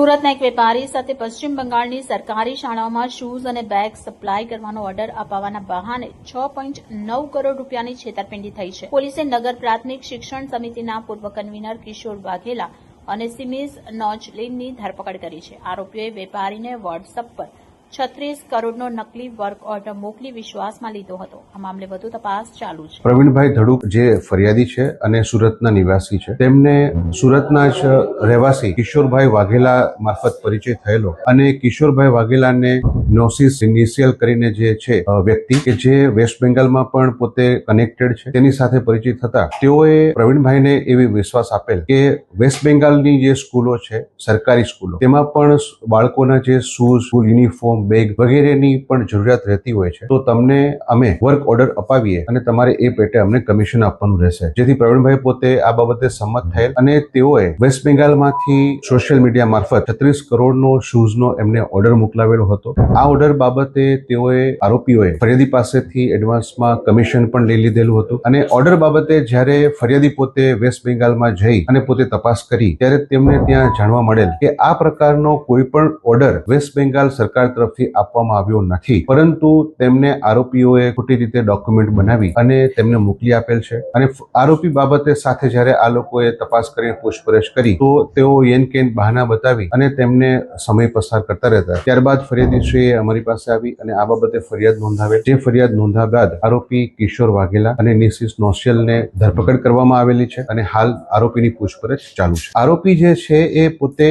સુરતના એક વેપારી સાથે પશ્ચિમ બંગાળની સરકારી શાળાઓમાં શૂઝ અને બેગ સપ્લાય કરવાનો ઓર્ડર અપાવવાના બહાને 6.9 કરોડ રૂપિયાની છેતરપિંડી થઈ છે. પોલીસે નગર પ્રાથમિક શિક્ષણ સમિતિના પૂર્વ કન્વીનર કિશોર વાઘેલા અને સિમીઝ નોજલીનની ધરપકડ કરી છે. આરોપીઓએ વેપારીને વોટ્સઅપ પર 36 કરોડનો નકલી વર્ક ઓર્ડર મોકલી વિશ્વાસમાં લીધો હતો. આ મામલે વધુ તપાસ ચાલુ છે. પ્રવીણભાઈ ધડુક જે ફરિયાદી છે અને સુરતના નિવાસી છે, તેમને સુરતના જ રહેવાસી કિશોરભાઈ વાઘેલા મારફત પરિચય થયેલો અને કિશોરભાઈ વાઘેલાને નોસિસ ઇનિશિયલ કરીને જે છે વ્યક્તિ કે જે વેસ્ટ બેંગાલમાં પણ પોતે કનેક્ટેડ છે, તેની સાથે પરિચિત થતા તેઓએ પ્રવીણભાઈને એવી વિશ્વાસ આપેલ કે વેસ્ટ બેંગાલની જે સ્કૂલો છે, સરકારી સ્કૂલો, તેમાં પણ બાળકોના જે શૂઝ, યુનિફોર્મ, બેગ વગેરેની પણ જરૂરિયાત રહેતી હોય છે, તો તમને અમે વર્ક ઓર્ડર અપાવીએ અને તમારે એ પેટે અમને કમિશન આપવાનું રહેશે. જેથી પ્રવીણભાઈ પોતે આ બાબતે સંમત થયેલ અને તેઓએ વેસ્ટ બેંગાલમાંથી સોશિયલ મીડિયા મારફત 36 કરોડનો શૂઝનો એમને ઓર્ડર મોકલાવેલો હતો. આ ઓર્ડર બાબતે તેઓએ આરોપીઓએ ફરિયાદી પાસેથી એડવાન્સમાં કમિશન પણ લઈ લીધેલું હતું અને ઓર્ડર બાબતે જ્યારે ફરિયાદી પોતે વેસ્ટ બેંગાલમાં જઈ અને પોતે તપાસ કરી ત્યારે તેમને ત્યાં જાણવા મળેલ કે આ પ્રકારનો કોઈ પણ ઓર્ડર વેસ્ટ બેંગાલ સરકાર તરફથી આપવામાં આવ્યો નથી, પરંતુ તેમને આરોપીઓએ ખોટી રીતે ડોક્યુમેન્ટ બનાવી અને તેમને મોકલી આપેલ છે. અને આરોપી બાબતે સાથે જ્યારે આ લોકોએ તપાસ કરીને પૂછપરછ કરી તો તેઓ યેન કેન બહાના બતાવી અને તેમને સમય પસાર કરતા રહેતા. ત્યારબાદ ફરિયાદીશ્રીએ અમારી પાસે આવી અને આ બાબતે ફરિયાદ નોંધાવેલ. જે ફરિયાદ નોંધ્યા બાદ આરોપી કિશોર વાઘેલા અને નિશિસ નોશિયલને ધરપકડ કરવામાં આવેલી છે અને હાલ આરોપીની પૂછપરછ ચાલુ છે. આરોપી જે છે એ પોતે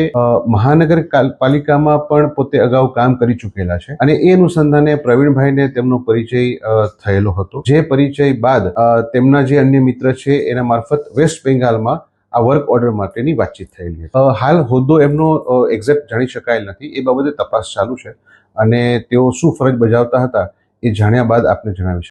મહાનગરપાલિકામાં પણ પોતે અગાઉ કામ કરી ચૂકેલા છે અને એ અનુસંધાને પ્રવીણભાઈને તેમનો પરિચય થયેલો હતો. જે પરિચય બાદ તેમના જે અન્ય મિત્ર છે એના મારફત વેસ્ટ બેંગાલમાં આ વર્ક ઓર્ડર માટેની વાતચીત થયેલી હતી. હાલ હોદ્દો એમનો એક્ઝેક્ટ જાણી શકાયેલ નથી, એ બાબતે તપાસ ચાલુ છે અને તેઓ શું ફરજ બજાવતા હતા એ જાણ્યા બાદ આપને જણાવીશ.